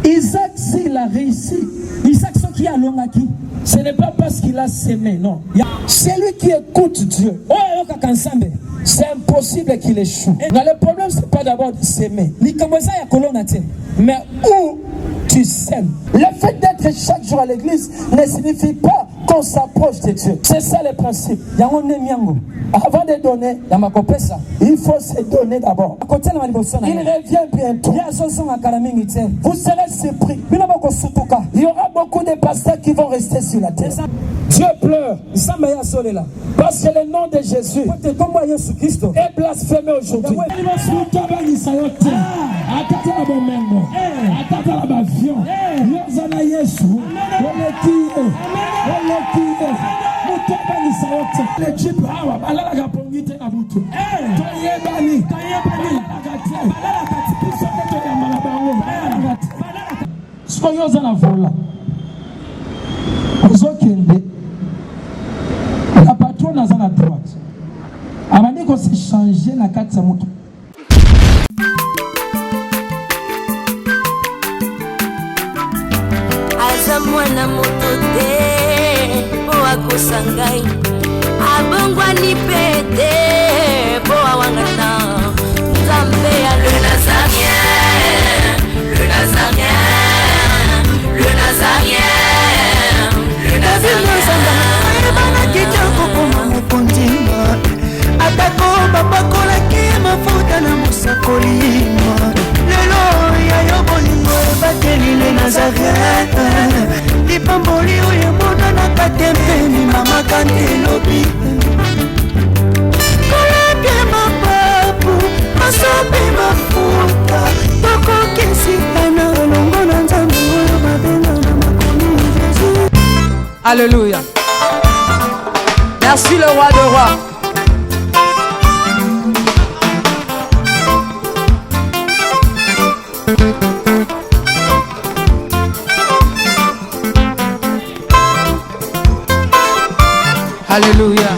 Isaac, s'il a réussi, Isaac, ce qui a l'ongaki, ce n'est pas parce qu'il a sémé, non. C'est lui qui écoute Dieu. C'est impossible qu'il échoue. Mais le problème, ce n'est pas d'abord de s'aimer. Mais où tu sèmes. Le fait d'être chaque jour à l'église ne signifie pas qu'on s'approche de Dieu. C'est ça le principe. Avant de donner, il faut se donner d'abord. Il revient bientôt. Vous serez surpris. Il y aura beaucoup de pasteurs qui vont rester sur la terre. Dieu pleure. Parce que le nom de Jésus est blasphémé aujourd'hui. la patronne à la droite. Elle dit qu'on s'est changé dans la carte de moto. Mwana moto te po akosangai abongwa ni pete po awangata Nzambe ya le Nazarien, le Nazarien, le Nazarien, le Nazarien. Bana kitoko koma mukondima atako babakola ki mafuta na musakolima lelo ya yobolingo bateli le Nazarien. Pamboli oye mona na katempeni mama kantelobi koleke mapapu masope mafuta toko kesikana longo na nzambe oyo babenga na makomi Jésus. Alléluia. Merci le roi de rois. Alléluia.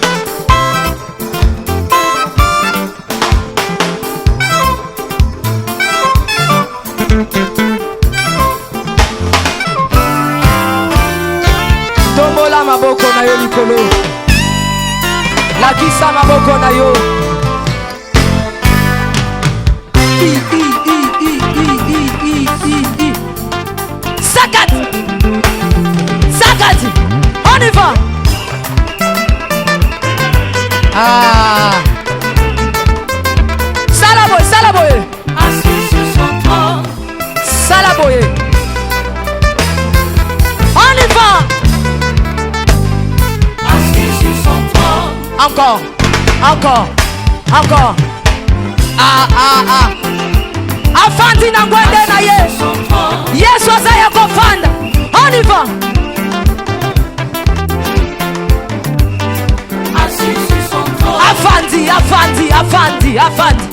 Tombola maboko na yo likolo. Lakisa maboko na yo. Sakat. Sakat. On y va. Ah, Salaboye, Salaboye, assis sur son trône. Salaboye. On y va. Assis sur son trône. Encore, encore, encore. Ah, ah, ah. Afandi na ngwende na ye. Yesu azaya kofanda. On y va. Afandi, Afandi, Afandi, Afandi.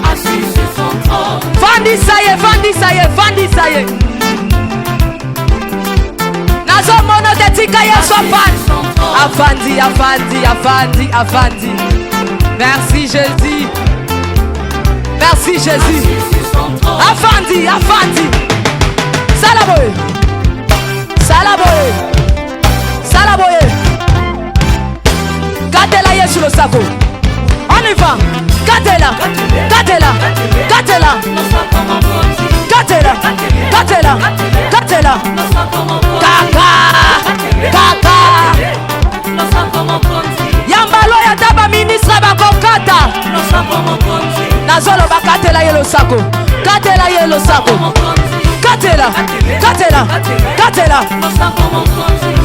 Assis sur son trône. Fandi ça y est, Fandi ça y est, Fandi ça y est. Nazo mono de tika yeso Afandi, Afandi, Afandi, Afandi. Merci Jésus. Merci Jésus. Afandi, Afandi. Salaboye. Salaboye. Salaboye. Gatela Yesu le sako. On y va. Gatela. Gatela. Gatela. Gatela. Gatela. Gatela. Kaka. Kaka. Yambalo ya taba ministre bakokata. Nazolo bakatela yelo sako. Gatela yelo sako. Gatela. Gatela. Gatela.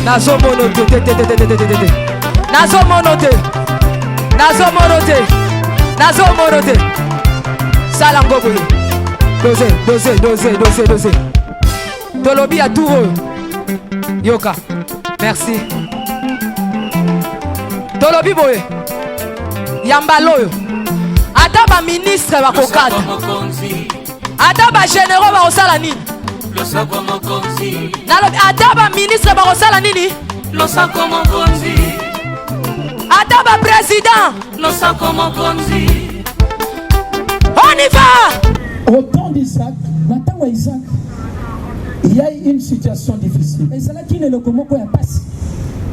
Nazo monote. Nazo monote. Nazo monote. Nazo monote. Salango boye. Dosé, dosé, dosé, dosé, dosé. Tolobi à tout. Yoka. Merci. Tolobi boye. Yambaloyo. Adaba ministre bakokata. Adaba généraux bakosala nini? Adaba ministre bakosala nini? Adaba président. On y va. Au temps d'Isaac, il y a eu une situation difficile.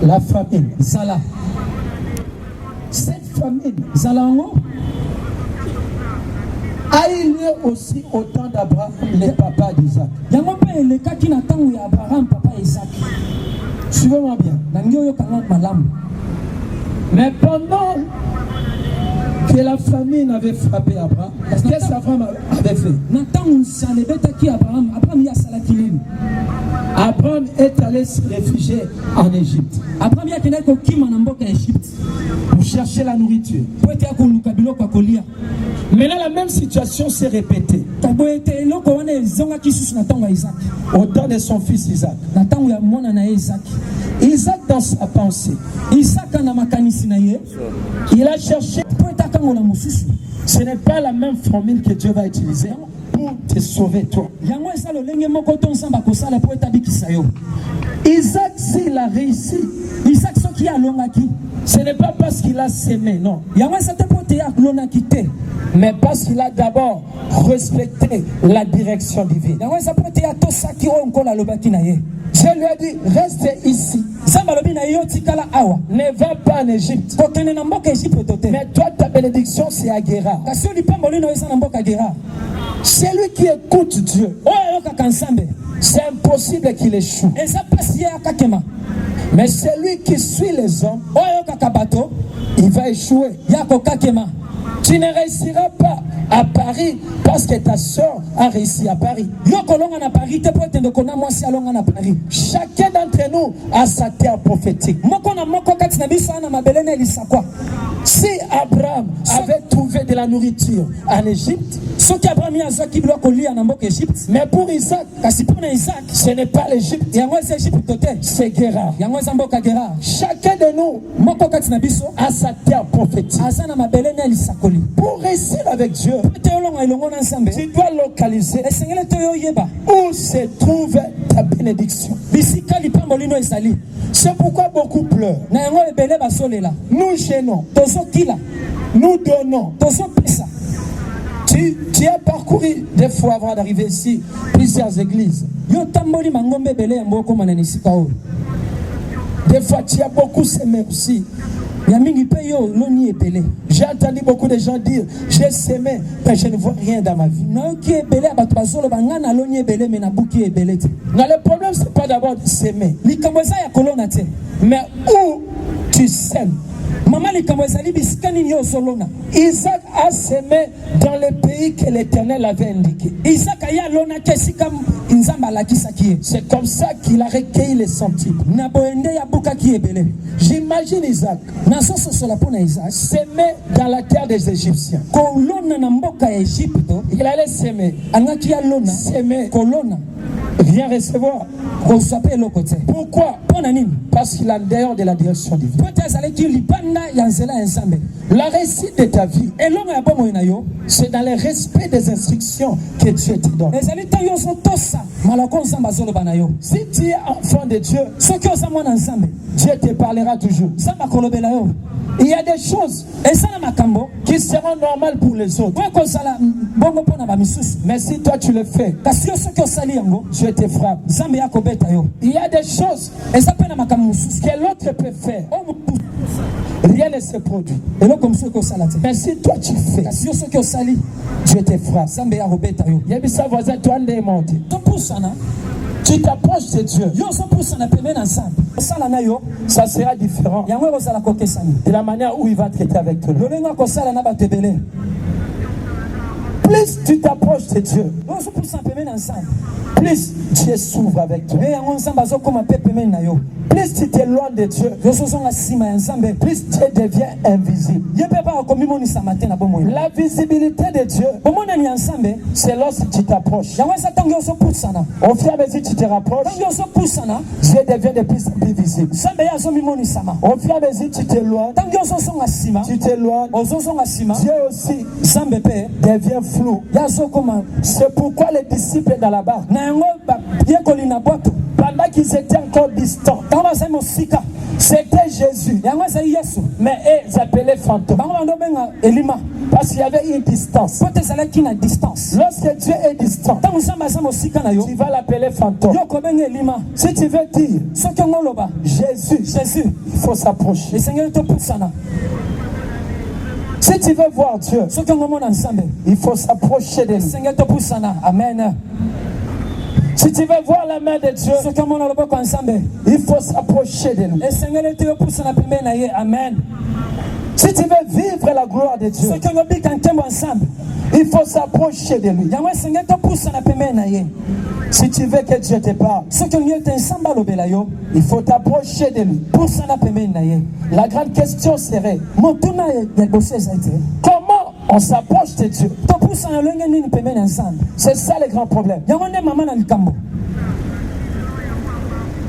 La famine. Cette famine a eu lieu aussi au temps d'Abraham, le papa d'Isaac. Suivez-moi bien. Mais pendant que la famine avait frappé Abraham, qu'est-ce qu'Abraham avait fait? Abraham est allé se réfugier en Égypte pour chercher la nourriture. Maintenant, la même situation s'est répétée au temps de son fils Isaac. Isaac, dans sa pensée, il a cherché. Ce n'est pas la même formule que Dieu va utiliser pour te sauver toi. Isaac, s'il a réussi, ce n'est pas parce qu'il a sémé, non. Mais parce qu'il a d'abord respecté la direction divine. Dieu lui a dit, reste ici. Ne va pas en Égypte. Mais toi, ta bénédiction, c'est à Guérar. Celui qui écoute Dieu, c'est impossible qu'il échoue. Mais celui qui suit les hommes, il va échouer. Tu ne réussiras pas à Paris parce que ta soeur a réussi à Paris. Chacun d'entre nous a sa terre prophétique. Si Abraham avait trouvé de la nourriture en Égypte, mais pour Isaac, ce n'est pas l'Égypte, c'est Guérar. Chacun de nous a sa terre prophétique. Pour réussir avec Dieu, tu dois localiser où se trouve ta bénédiction. C'est pourquoi beaucoup pleurent. Nous gênons, nous donnons. Tu as parcouru des fois avant d'arriver ici plusieurs églises. Des fois tu as beaucoup sémé aussi. J'ai entendu beaucoup de gens dire, j'ai sémé, mais je ne vois rien dans ma vie. Non, le problème, ce n'est pas d'abord de s'aimer. Mais où tu sèmes. Isaac a sémé dans le pays que l'Éternel avait indiqué. C'est comme ça qu'il a recueilli les centimes. J'imagine Isaac s'aimer dans la terre des Égyptiens. Il allait s'aimer, rien recevoir. Pourquoi? Parce qu'il est en dehors de la direction divine. La réussite de ta vie, c'est dans le respect des instructions que Dieu te donne. Si tu es enfant de Dieu, Dieu te parlera toujours. Il y a des choses qui seront normales pour les autres. Mais si toi tu le fais, Dieu te frappe. Il y a des choses que l'autre peut faire. Rien ne se produit. Mais si toi tu fais, Dieu te frappe. Il y a des voisins, toi on est monté. Tu t'approches de Dieu, ça sera différent de la manière où il va traiter avec toi. Plus tu t'approches de Dieu, plus Dieu s'ouvre avec toi. Plus tu t'éloignes de Dieu, plus Dieu devient invisible. La visibilité de Dieu, c'est lorsque tu t'approches. Au fur et à mesure que tu te rapproches, Dieu devient de plus en plus visible. Au fur et à mesure que tu t'éloignes, Dieu aussi devient flou. C'est pourquoi les disciples dans la barque, pendant qu'ils étaient encore distants, c'était Jésus, mais ils appelaient fantôme. Parce qu'il y avait une distance. Po te ezalaki na distance. Lorsque Dieu est distant, Ntango Nzambe aza mosika na yo, tu vas l'appeler fantôme. yo kobenga elima. Si tu veux dire Soki ongo oloba Jésus, Jésus, il faut s'approcher. esengeli topusana. Si tu veux voir Dieu, Soki ongo mona Nzambe, il faut s'approcher de lui. esengeli topusana. Amen. Si tu veux voir la main de Dieu, Soki omona loboko ya Nzambe, il faut s'approcher de lui. esengeli te yopusana pembeni na ye. Amen. Si tu veux vivre la gloire de Dieu, Soki ongobika nkembo ya Nzambe, il faut s'approcher de lui. yango esengeli topusana pembeni na ye. Si tu veux que Dieu te parle, Soki ongi ete Nzambe alobela yo, il faut t'approcher de lui. pusana pembeni na ye. La grande question serait, Motuna ya liboso eza ete comment on s'approche de Dieu? topusana lolenge nini pembeni ya Nzambe. C'est ça le grand problème. Yango nde mama na likambo.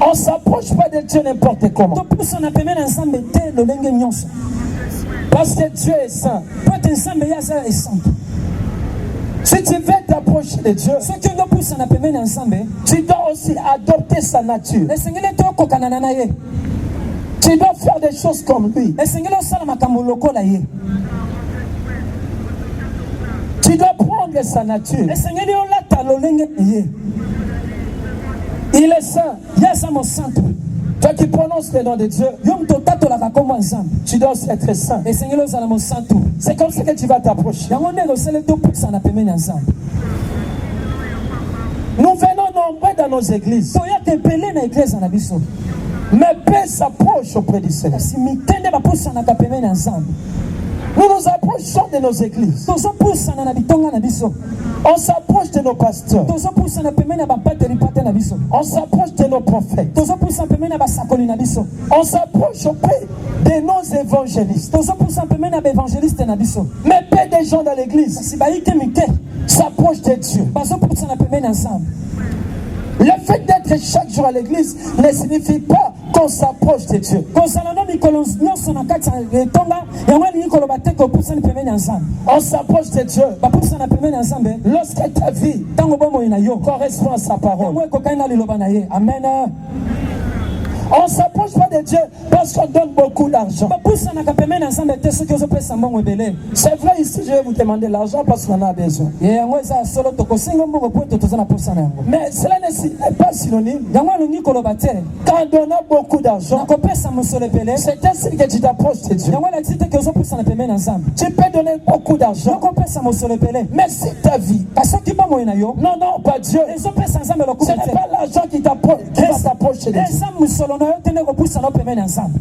On ne s'approche pas de Dieu n'importe comment. Topusana pembeni ya Nzambe te lolenge nyonso. Parce que Dieu est saint. Po ete Nzambe ye aza esantu. Si tu veux t'approcher de Dieu, Soki ongopusana pembeni ya Nzambe, tu dois aussi adopter sa nature. esengeli ete okokana na ye. Tu dois faire des choses comme lui. Esengeli osala makambo lokola ye. Tu dois prendre sa nature. Esengeli olata lolenge na ye. Il est saint. Ye aza mosantu. Toi qui prononces le nom de Dieu, Yo moto otatolaka kombo ya Nzambe, tu dois aussi être saint. esengeli ozala mosantu. C'est comme ça que tu vas t'approcher. Yango ndenge osali topusana pembeni ya Nzambe. Nous venons nombreux dans nos églises, Toya tepele na eglise na biso. mais peu s'approchent auprès du Seigneur. Kasi mitende bapusanaka pembeni ya Nzambe. Nous nous approchons de nos églises. Tozopusana na bitonga na biso. On s'approche de nos pasteurs. Tozopusana pembeni ya babateli pate na biso. On s'approche de nos prophètes. Tozopusana pembeni ya basakoli na biso. On s'approche auprès de nos évangélistes. Tozopusana pembeni ya baevangeliste na biso. Mais peu de gens dans l'église Kasi bayike mike s'approchent de Dieu. bazopusana pembeni ya Nzambe. Le fait d'être chaque jour à l'église ne signifie pas qu'on s'approche de Dieu. Kozala na mikolo nyonso na kati ya etonga yango elingi koloba te kopusani pembeni ya Nzambe. On s'approche de Dieu Bapusana pembeni ya Nzambe lorsque ta vie ntango bomoi na yo correspond à sa parole. yango ekokani na liloba na ye. Amen. On ne s'approche pas de Dieu parce qu'on donne beaucoup d'argent. bapusanaka pembeni ya Nzambe te soki ozopesa mbongo ebele. C'est vrai, ici je vais vous demander l'argent parce qu'on en a besoin. Ye yango eza ya solo tokosenga mbongo po ete toza na posa na yango. Mais cela n'est pas synonyme. Yango alongi koloba te Quand on donne beaucoup d'argent, nakopesa mosolo ebele c'est ainsi que tu t'approches de Dieu. yango elakisi te ke ozopusana pembeni ya Nzambe. Tu peux donner beaucoup d'argent, Yokopesa mosolo ebele mais si ta vie, kasi soki bomoi na yo non, non, pas Dieu, ezopesa Nzambe ce lokuta n'est te pas l'argent qui va t'approcher de Dieu. eza mosolo na yo te nde kopusana o pembeni ya Nzambe.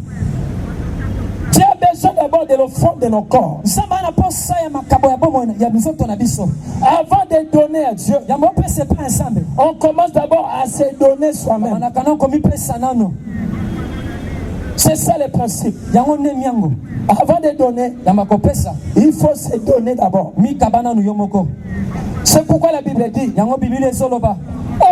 Tu as besoin d'abord de l'offrande de nos corps. Nzambe ana posa ya makabo ya bomoi ya bizoto na biso. Avant de donner à Dieu, Yango opesa epai ya Nzambe on commence d'abord à se donner soi-même. manaka na komipesa nano. C'est ça le principe. Yango nde miango Avant de donner, yamba kopesa il faut se donner d'abord. mikaba nanu yo moko. C'est pourquoi la Bible dit, Yango Biblia ezoloba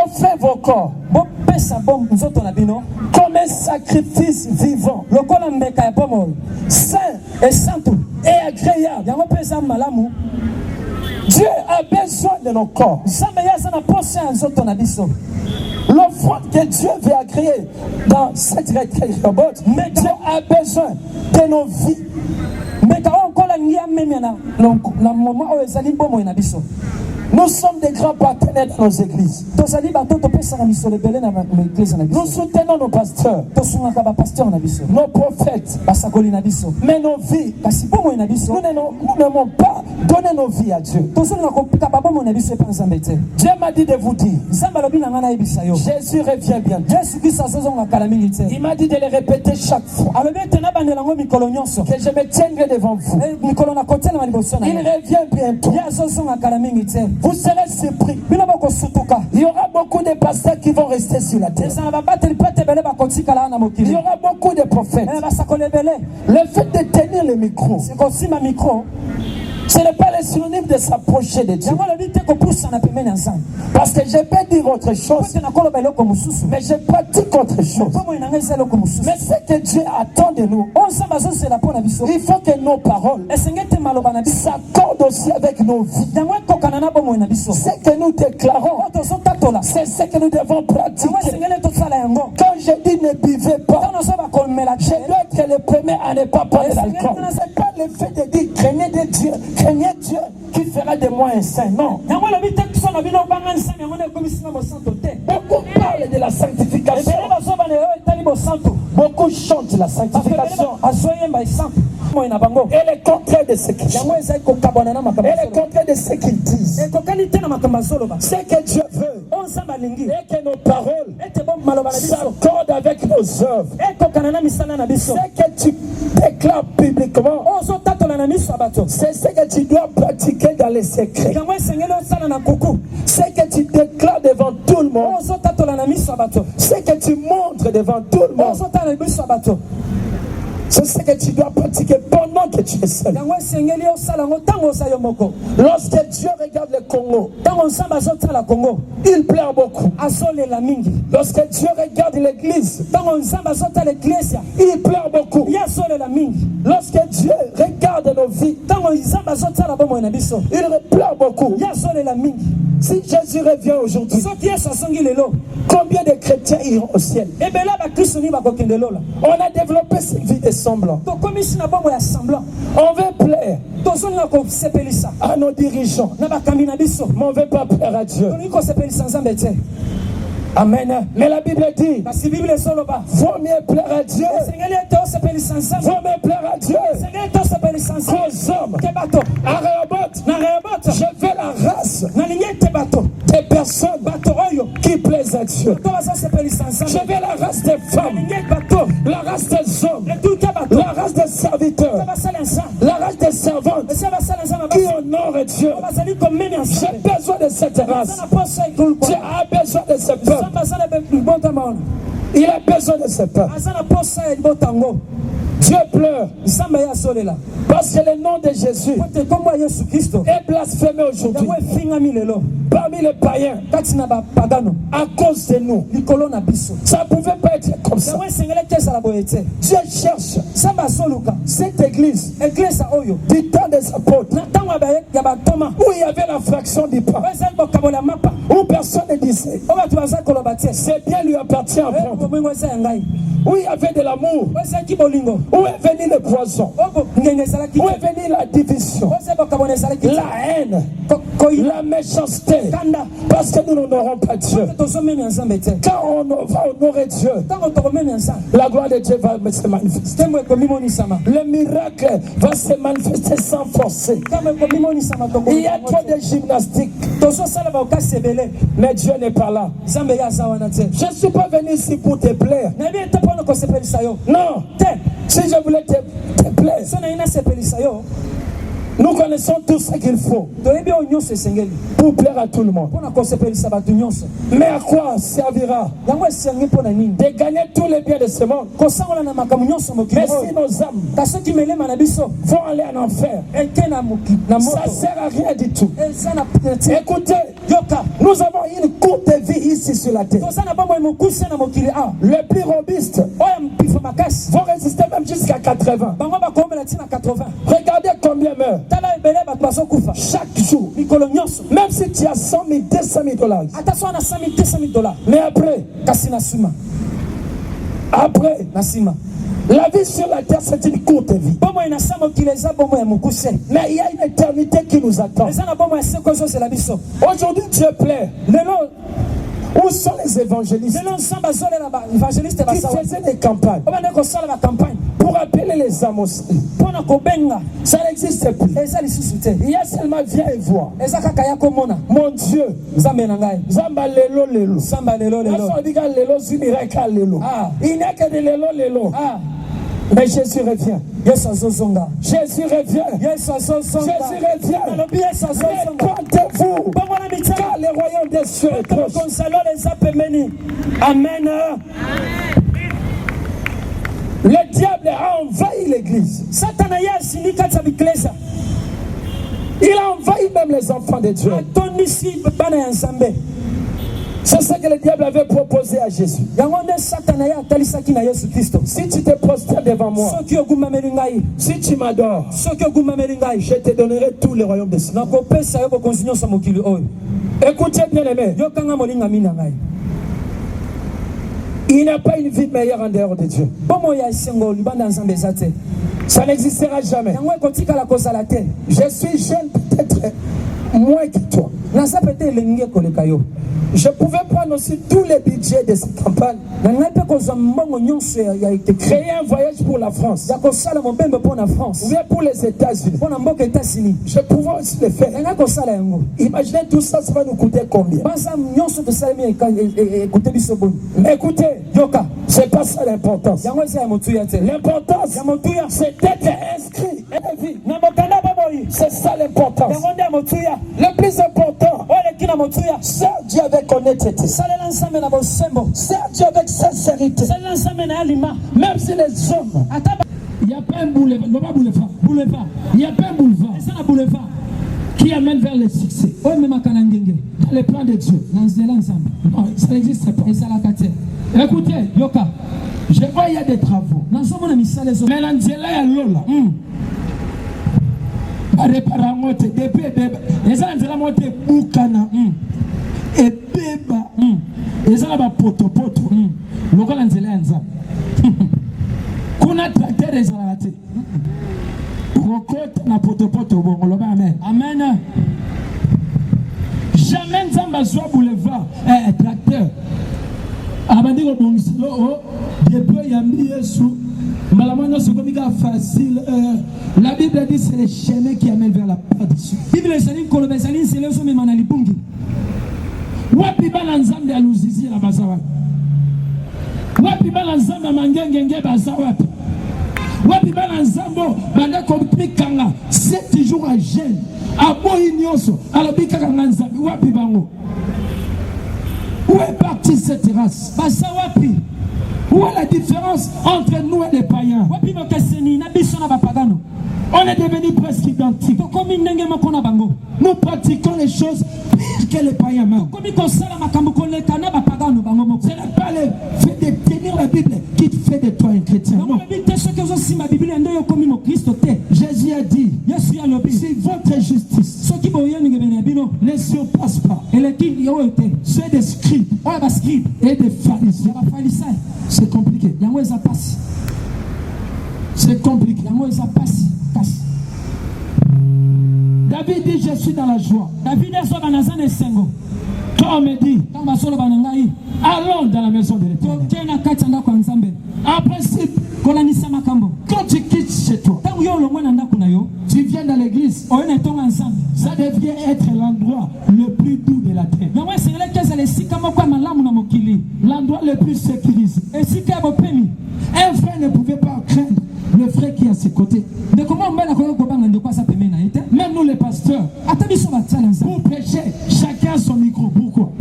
offrez vos corps bopesa nzoto na bino comme un sacrifice vivant, lokola mbeka ya bomoi saint esantu et agréable. yango mpe eza malamu. Dieu a besoin de nos corps. Nzambe ye aza na posa ya nzoto na biso. L'offrande que Dieu veut agréer dans cette retraite, mais Dieu a besoin de nos vies. mbeka oyo nkola ngi amemia na moma oyo ezali bomoi na biso. Nous sommes des grands partenaires dans nos églises. Tozali bato topesaka misolo ebele na eglise na Nous biso. soutenons nos pasteurs, Tosungaka bapasteur na biso nos prophètes, basakoli na biso. mais nos vies, Kasi bomoi na biso nous n'aimons pas donner nos vies à Dieu. tozolinga kokaba bomoi na biso epa Nzambe te. Dieu m'a dit de vous dire, Nzambe alobi na nga nayebisa yo Jésus revient bientôt. Yesu Kristo azozonga kala mingi te. Il m'a dit de le répéter chaque fois, Alobi ete nabandela yango mikolo nyonso que je me tiendrai devant vous. mikolo na kotelema liboso na Il yo. revient bientôt. Ye azozonga kala mingi te. Vous serez surpris. Bino bokosutuka Il y aura beaucoup de pasteurs qui vont rester sur la terre. ezala babateli pete ebele bakotikala na Il mokili. y aura beaucoup de prophètes. basakoli ebele Le fait de tenir le micro, kosimba mikro ce n'est pas le synonyme de s'approcher de Dieu. yango alobi te kopusana pembeni ya Nzambe. Parce que je peux dire autre chose, Pote nakoloba eloko mosusu mais je pratique autre chose. bomoi na ngai eza eloko mosusu. Mais ce que Dieu attend de nous, oyo Nzambe azosela mpo na biso il faut que nos paroles esenge te maloba na biso s'accordent aussi avec nos vies. yango ekokana na bomoi na biso. Ce que nous déclarons, oyo tozotatola c'est ce que nous devons yango pratiquer. esengeli tosala yango. Quand je dis ne buvez pas, ntango so bakomela je dois être le premier à ne pas prendre Et l'alcool. Seigneur, C'est pas le fait de dire craignez de Dieu qui fera de moi un saint. Non. Beaucoup parlent de la sanctification. Beaucoup chantent la sanctification. Elle est contraire de ce qu'ils chantent. Elle est contraire de ce qu'ils disent. Ce que Dieu veut et que nos paroles s'accordent avec nos œuvres. Ce que tu déclares publiquement, c'est ce que tu dois pratiquer dans les secrets. Ce que tu déclares devant tout le monde, ce que tu montres devant tout le monde, c'est ce que tu dois pratiquer pendant que tu es seul. Lorsque Dieu regarde le Congo, il pleure beaucoup. Lorsque Dieu regarde l'église, il pleure beaucoup. Lorsque Dieu regarde nos vies, il pleure beaucoup. Si Jésus revient aujourd'hui, combien de chrétiens iront au ciel? On a développé cette vie de semblant. On veut plaire à nos dirigeants, mais on ne veut pas plaire à Dieu. Amen. Mais la Bible dit, vaut mieux plaire à Dieu, vaut mieux plaire à Dieu qu'aux hommes. À Rehoboth, je veux la race des personnes qui plaisent à Dieu. Je veux la race des femmes, la race des hommes, la race des serviteurs, la race des servantes qui honorent Dieu. J'ai besoin de cette race. Dieu a besoin de ce peuple. Il a besoin de ce peuple. Dieu pleure parce que le nom de Jésus est blasphémé aujourd'hui parmi les païens à cause de nous. Ça ne pouvait pas être comme ça. Dieu cherche cette église du temps des apôtres où il y avait la fraction du pain, où personne ne disait c'est bien, lui appartient à prendre, où il y avait de l'amour, où est venu le poison, où est venue la division, la haine, la méchanceté, parce que nous n'honorons pas Dieu. Quand on va honorer Dieu, la gloire de Dieu va se manifester. Le miracle va se manifester sans forcer. Il y a trop de gymnastique, mais Dieu n'est pas là. Je ne suis pas venu ici pour te plaire. Non, si je voulais te plaire, nous connaissons tout ce qu'il faut pour plaire à tout le monde. Mais à quoi servira de gagner tous les biens de ce monde, mais si nos âmes vont aller en enfer, ça ne sert à rien du tout. Écoutez, nous avons une courte vie ici sur la terre. Les plus robustes vont résister même jusqu'à 80. Regardez combien meurent chaque jour. Même si tu as 100 000, 200 000 dollars. Mais après, la vie sur la terre, c'est une courte vie. Mais il y a une éternité qui nous attend. Aujourd'hui, Dieu plaît. Où sont les évangélistes qui faisaient des campagnes pour appeler les âmes aussi? Ça n'existe plus. Il y a seulement viens et vois. Mon Dieu, Zamba lelo lelo. Il n'y a que de lelo lelo. Mais Jésus revient. Jésus revient. Jésus revient. Répandez-vous, car le royaume des cieux est proche. Amen. Le diable a envahi l'église. Il a envahi même les enfants de Dieu. C'est ce que le diable avait proposé à Jésus. Si tu te prosternes devant moi, si tu m'adores, je te donnerai tout le royaume des cieux. Écoutez bien aimé. Il n'y a pas une vie meilleure en dehors de Dieu. Ça n'existera jamais. Je suis jeune peut-être moins que toi. Je pouvais prendre aussi tous les budgets de cette campagne. Créer un voyage pour la France. Ou bien pour les États-Unis. Je pouvais aussi le faire. Imaginez tout ça, ça va nous coûter combien? Mais écoutez, c'est pas ça l'importance. L'importance, c'est d'être inscrit. C'est ça l'importance. Le plus important, c'est Dieu avec honnêteté. C'est Dieu avec sincérité. Même si les hommes, il n'y a pas un boulevard. Il n'y a pas un boulevard qui amène vers le succès. Dans les plans de Dieu. Non, ça n'existe pas. Écoutez, Yoka, je vois il y a des travaux. Mais l'Angela est Lola. Et beba eza na ba poto lokola nzela ya nzambe kuna tracteur ezala te rokota na poto bongo loba amen amen. Jamais nzambe azwa boulevard tracteur abandi ko bongisilo depuis yambi Yesu malamono sokomika facile. La Bible dit c'est le chemin qui amène vers la perdition. Bible ezali koloba ezali c'est le chemin mana lipungi. Wapi bana nzambe aluzizi la bazawa. Wapi bana nzambe mangengenge bazawa. Wapi bana nzambo banda komikanga 7 jours à jeûne. Aboyi nyonso alobika kanga nzambe wapi bango. Où est partie cette race? Bazawapi. Où est la différence entre nous et les païens? Wapi mokeseni na biso na bapagano. On est devenus presque identiques. Nous pratiquons les choses pires que les païens. Ce n'est pas le fait de tenir la Bible qui te fait de toi un chrétien. Non. Jésus a dit, si votre justice ne surpasse pas ceux des scribes et des pharisiens, c'est compliqué. C'est compliqué. David dit je suis dans la joie. Quand on me dit allons dans la maison de l'Éternel. En principe, quand tu quittes chez toi, tu viens dans l'église, ça devient être l'endroit le plus doux de la terre. L'endroit le plus sécurisé. Un frère ne pouvait pas craindre le frère qui est à ses côtés. Même nous les pasteurs, pour prêcher, chacun son micro. Pourquoi?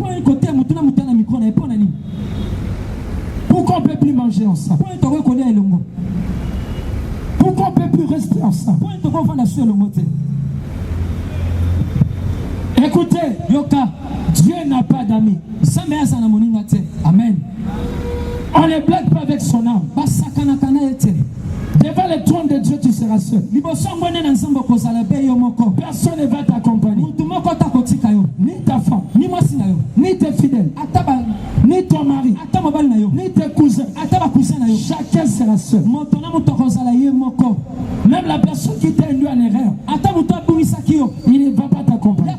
Pourquoi on ne peut plus manger ensemble? Pourquoi on ne peut plus rester ensemble? Écoutez, Yoka, Dieu n'a pas d'amis. Amen. On ne blague pas avec son âme. Devant le trône de Dieu, tu seras seul. Personne ne va t'accompagner. Ni ta femme, ni tes fidèles, ni ton mari, ni tes cousins. Chacun sera seul. Même la personne qui t'a induit en erreur, il ne va pas t'accompagner.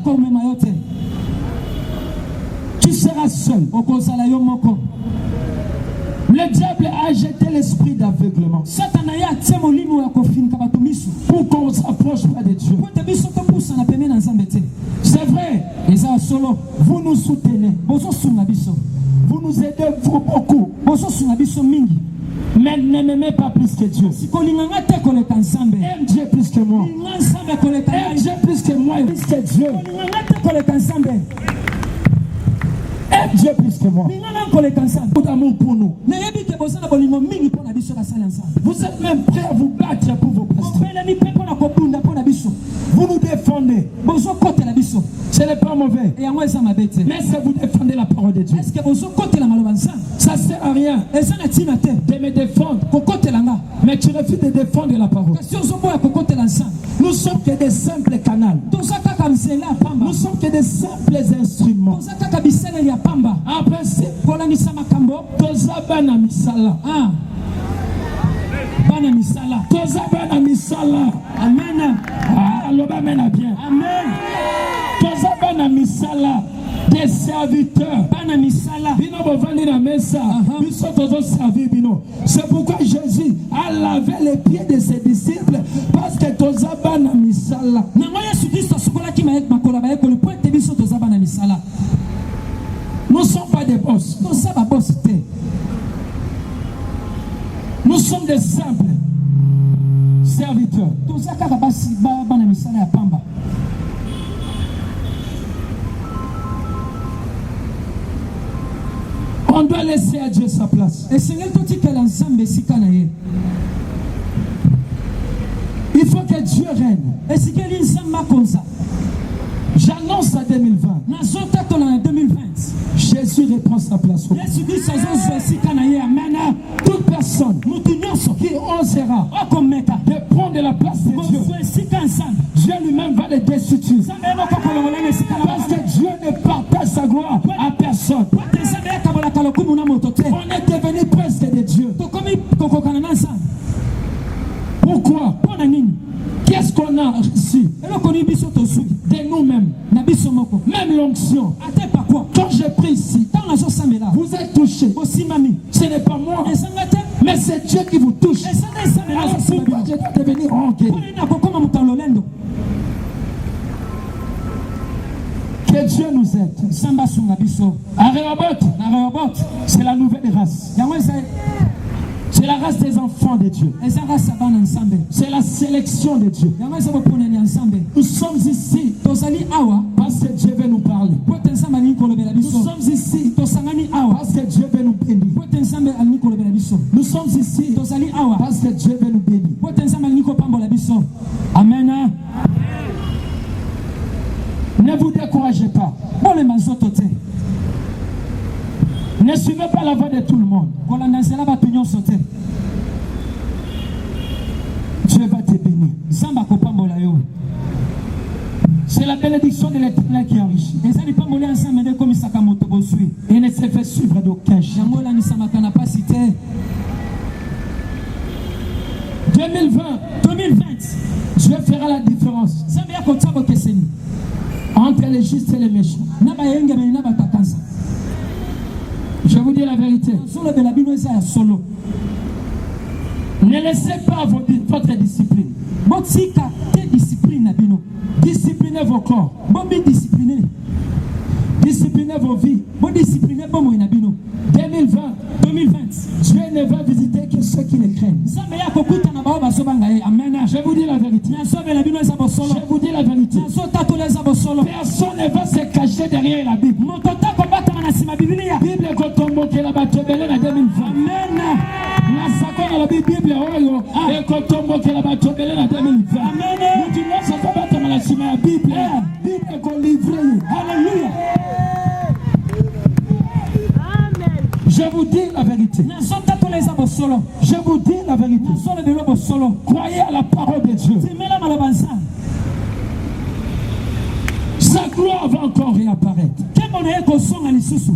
Tu seras seul. Le diable a jeté l'esprit d'aveuglement pour qu'on ne s'approche pas de Dieu. C'est vrai, vous nous soutenez, vous nous aidez beaucoup, mais ne m'aimez pas plus que Dieu. Aime Dieu plus que moi. Aime Dieu plus que moi et plus que Dieu. Aime Dieu plus que moi. D'amour pour nous. Vous êtes même prêts à vous battre pour vos pasteurs. Vous nous défendez. Ce n'est pas mauvais. Mais si vous défendez la parole de Dieu, Ça sert à rien Et ça n'a tina te. de me défendre. Kokote langa. Mais tu refuses de défendre la parole. Kasi ozoboya kokote l'ensemble. Nous sommes que des simples canaux. Tozaka kamsela pamba. Nous sommes que des simples instruments. Tozaka kabisela ya pamba. En principe, Kolangisa makambo. toza bana misala. Ah. Bana misala. Toza bana misala. Amen. Ah, loba mena bien. Amen. Toza bana misala. Des serviteurs. Bana misala. Bino bovandi na mesa. Biso tozo servir bino. C'est pourquoi Jésus a lavé les pieds de ses disciples parce que toza bana misala. Nango Yesu Kristo sukola ki mayek makola ba ekolo po ete biso toza bana misala. Nous ne sommes pas des boss. Toza ba boss te. Nous sommes des simples serviteurs. Toza kaka basi bana misala ya pamba. On doit laisser à Dieu sa place. Et Seigneur totikela nzambe sika na ye. Il faut que Dieu règne. Esikeli nzambe akonza. J'annonce à 2020. Nazotatola na 2020. Jésus reprend sa place. Yesu Kristo azozwa sika na ye. Amen. Toute personne Mutu nyonso qui osera okomeka de prendre la place de Dieu, kozwa esika nzambe. Dieu lui-même va les destituer. Nzambe yeboko kolongola na esika na Parce que Dieu ne partage sa gloire à personne. Pote nzambe yakabolaka lokumu na moto te. On est devenu presque des dieux. Tokomi kokokana na nzambe. Pourquoi? Mpona nini? Qu'est-ce qu'on a reçu eloko nini biso tozwi de nous-mêmes? na biso moko. Même l'onction. Ate pakwa. Quand je prie ici, Ntango nazosambela vous êtes touchés. osimami. Ce n'est pas moi, Esanga te. mais c'est Dieu qui vous touche. Esanga esambela Alors osimami. pourquoi je dois devenir hongué? Mpona nini akokoma moto ya lolendo. Que Dieu nous aide. Nzambe asunga biso. À Rehoboth, Na Rehoboth. c'est la nouvelle race. Yango eza C'est la race des enfants de Dieu. eza race ya bana nzambe. C'est la sélection de Dieu. Yango eza boponeli ya nzambe. Nous sommes ici Tozali awa parce que Dieu veut nous parler. po ete nzambe alingi kolobela Nous biso. sommes ici Tosangani awa parce que Dieu veut nous bénir. po ete nzambe alingi kolobela biso. Nous sommes ici Tozali awa parce que Dieu veut nous bénir. po ete nzambe alingi kopambola biso. Amen. Ne vous découragez pas. Bolema nzoto te. Ne suivez pas la voie de tout le monde. Kolanda nzela bato nyonso te. Dieu va te bénir. Nzambe akopambola yo. C'est la bénédiction de l'Éternel qui enrichit. Eza lipamboli ya nzambe nde ekomisaka moto bozwi. Il ne se fait suivre d'aucun chien. Yango elanisamaka na pasi te. 2020 Dieu fera la différence nzambe yakotia bokeseni entre les justes et les méchants. na bayengemeli na batakanza. Je vous dis la vérité. nazolobela bino eza ya solo. Ne laissez pas votre discipline. Botika te discipline na bino. Disciplinez vos corps. Bobidiscipline. Disciplinez vos vies. Bodiscipline bomoi na bino. 2020, Dieu ne va visiter que ceux qui le craignent. nzambe yakokutana bao bazobanga ye. Amen. Je vous dis la vérité. nazobela bino eza bosolo. Je vous dis la vérité. nazotatola eza bosolo. Personne ne va se cacher derrière la Bible. moto takobatama na nsima bibilia. Bible ekotombokela bato ebele na 2020. Amen. nasako na lobi Bible oyo ekotombokela bato ebele na 2020. Amen. mutu nyonso akobatama na nsima ya Bible. Bible ekolivre ye. Alléluia. Je vous dis la vérité. nazotatola eza bosolo. Je vous dis la vérité. nazolobela bosolo. Croyez à la parole de Dieu. timela maloba nzambe. Sa gloire va encore réapparaître. nkembo na ye kosonga lisusu.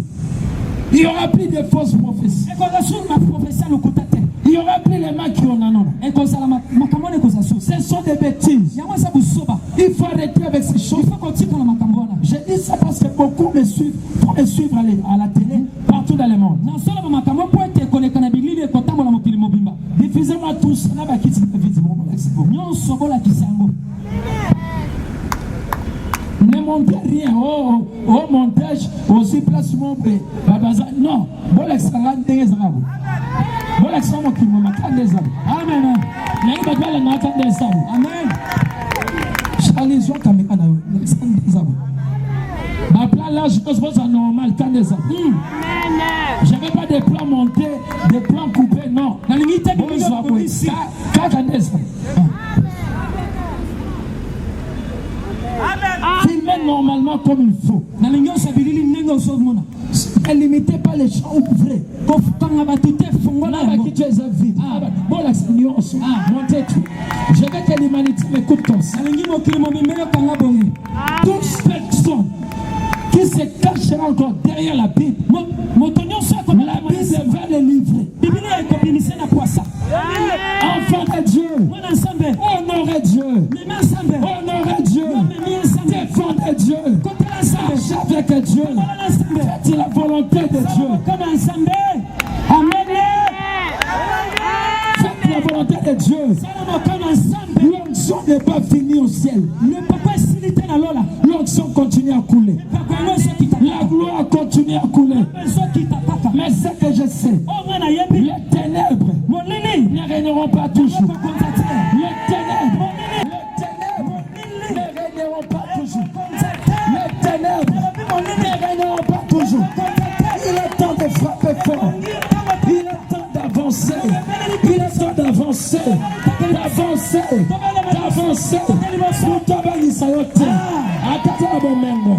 Il n'y aura plus de fausses prophéties. ekozala sulu maprofesi ya lokuta te. Il n'y aura plus les mains qui en en ont. ekozala makambo wana ekozala susu. Ce sont des bêtises. yango eza busoba. Il faut arrêter avec ces choses. ifo kotikala makambo wana. Je dis ça parce que beaucoup me suivent pour me suivre à la télé, partout dans le monde. nazoloba makambo po ete ekoleka na bilili ekotambola mokili mobimba. Diffusez-moi tous. Là, bah, qui se fait vite, bon, c'est bon. nyonso bolakisa yango. Ne montez rien. Oh, montage, aussi placement. Non, bon, l'extra, des arbres. Bon, l'extra, mon kimo, ma canne des arbres. Amen. Mais il va pas la canne des arbres. Amen. Charlie, je vais me canne des arbres. Ma plan là, je pense que c'est normal, canne des arbres. Je n'avais pas de plans montés, de plans coupés, non. La limite est de ici. Canne des arbres. Filmez normalement comme il faut. Ne limitez pas les champs ouvrés. Je veux que l'humanité m'écoute comme ça. 12 personnes qui se cachera encore derrière la Bible. La Bible va les livrer. Enfant de Dieu, honorez Dieu, honorez Dieu, défendez Dieu, marchez avec Dieu, faites la volonté de Dieu. Faites la volonté de Dieu. L'onction n'est pas finie au ciel. L'onction continue à couler. La gloire continue à couler. Mais ce que je sais, les ténèbres ne régneront pas toujours. Les ténèbres ne régneront pas toujours. Les ténèbres ne régneront pas toujours. Il est temps de frapper fort. Il est temps d'avancer. Il est temps d'avancer. D'avancer. D'avancer. Pour toi, Banisayote. Atata la bomengo.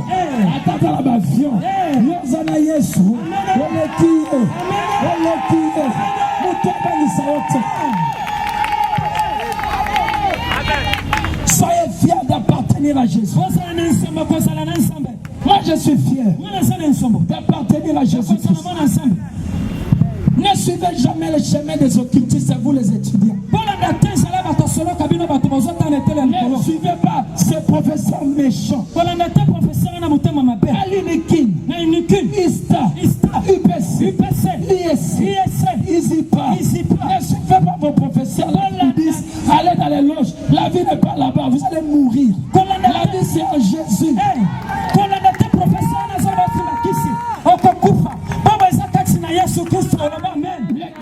Atata la bavion. Yozana Yesu. Olekiye. Olekiye. Pour toi, Banisayote. Soyez fiers d'appartenir à Jésus. Moi, je suis fier d'appartenir à Jésus. Ne suivez jamais le chemin des occultistes, vous les étudiants. Ne suivez pas ces professeurs méchants. Alinikin, Ista, UPC, l'ISC, Isipa. Ne suivez pas vos professeurs. Ils disent, allez dans les loges. La vie n'est pas là-bas, vous allez mourir. La vie c'est en Jésus.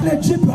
Les types,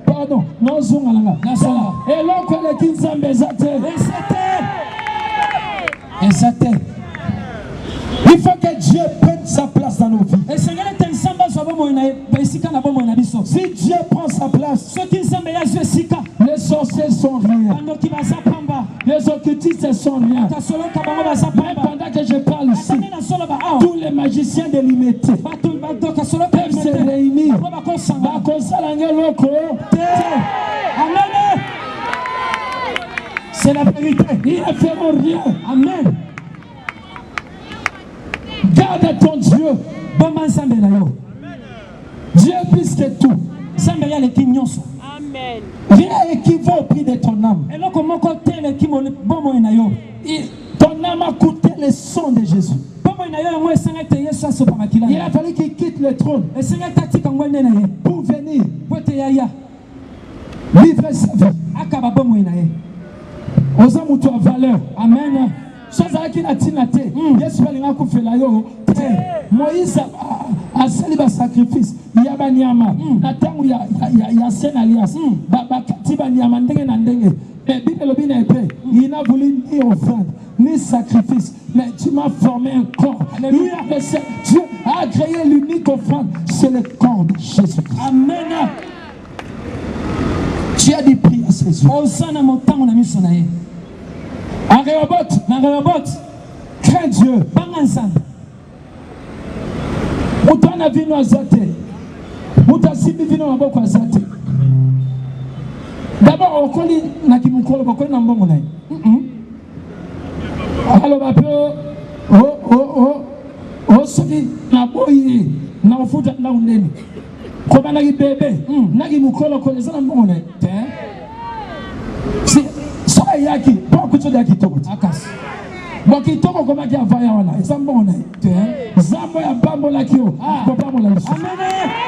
pardon, non, et l'oncle le Kinzambe il faut que Dieu prenne sa place dans nos vies. Si Dieu prend sa place, les sorciers sont rien. Les occultistes sont rien. Mais pendant que je parle ici, tous les magiciens de l'imité peuvent se réunir. C'est la vérité. Ils ne feront rien. Amen. Garde ton Dieu. Dieu plus que tout. Amen. Rien équivaut au prix de ton âme. Ton âme a coûté le sang de Jésus. Il a fallu qu'il quitte le trône pour venir livrer sa vie. Ozamutu a valeur. Amen. Moïse a célébré sacrifice. Il y a banyama. Natangu ya sen alias. Bakati banyama ndenge na ndenge. Mais il n'a voulu ni offrande ni sacrifice. Mais tu m'as formé un corps. Alléluia. Dieu a créé l'unique offrande. C'est le corps de Jésus. Amen. Tu as dit prier à ses yeux. En Rehoboth, crains Dieu. Mutana vino azate. Mutasibi vino maboko azate. D'abord, okoli na kimukolo bokoli na mbongo naye. Alors bapo soki na boyi na ofuta na uneni. Koba na bébé, na kimukolo ko ezana mbongo naye. Si so yaki, pas kucho yaki toko. Akas. Bakitoko koma kia vaya wana. Ezambo naye. Zambo ya bambo la kio. Papa mo la. Amen.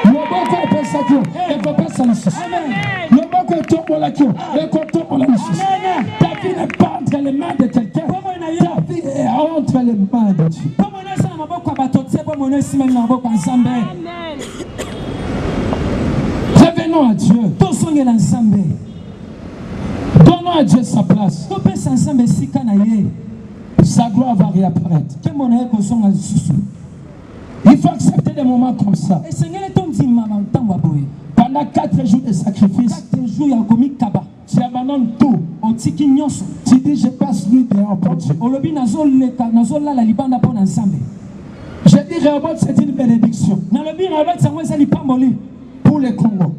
Loboko pesa sakio ekopesa lisusu loboko etombolaki ekotombola lisusu. Ta vie n'est pas entre les mains de quelqu'un, ta vie est entre les mains de Dieu. Revenons à Dieu. Donnons à Dieu sa place. Sa gloire va réapparaître. Il faut accepter des moments comme ça. Pendant 4 jours de sacrifice, tu abandonnes tout. Tu dis je passe nuit dehors pour Dieu. Je dis Rehoboth, c'est une bénédiction pour le Congo.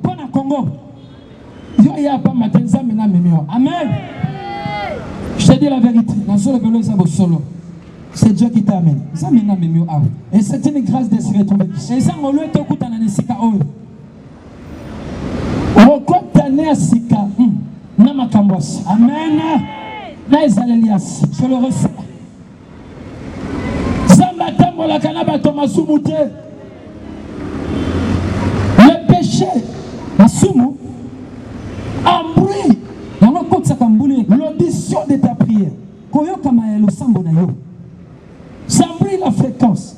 Amen. Je te dis la vérité. C'est Dieu qui t'a amené. Et c'est une grâce de se retrouver ici. Amen. Je le reçois. Le péché embrouille l'audition de ta prière. Ça embrouille la fréquence.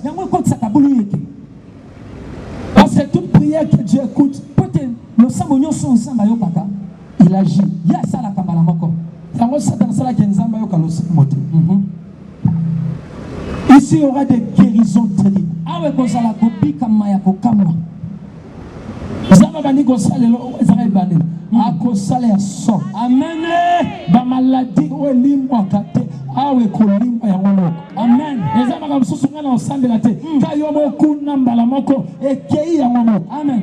Parce que toute prière que Dieu écoute, il agit. Ici, il y aura des guérisons terribles. Amen. Amen. Amen.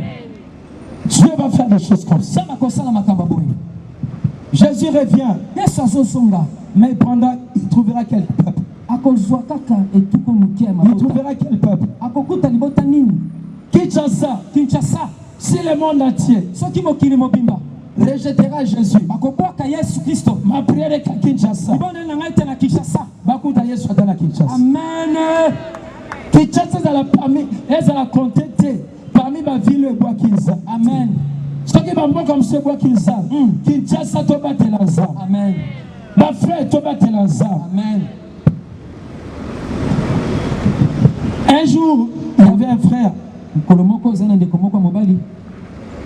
Dieu va faire des choses comme ça. Jésus revient. Mais il trouvera quel peuple? Il trouvera quel peuple? Kinshasa. Si le monde entier rejettera Jésus, ma prière est à Kinshasa. Amen. Kinshasa est à la compter parmi ma ville et bois Kinshasa. Amen. Ce qui va comme ce bois Kinshasa. Kinshasa toba telanza. Amen. Ma frère toba telanza. Amen. Un jour, il y avait un frère.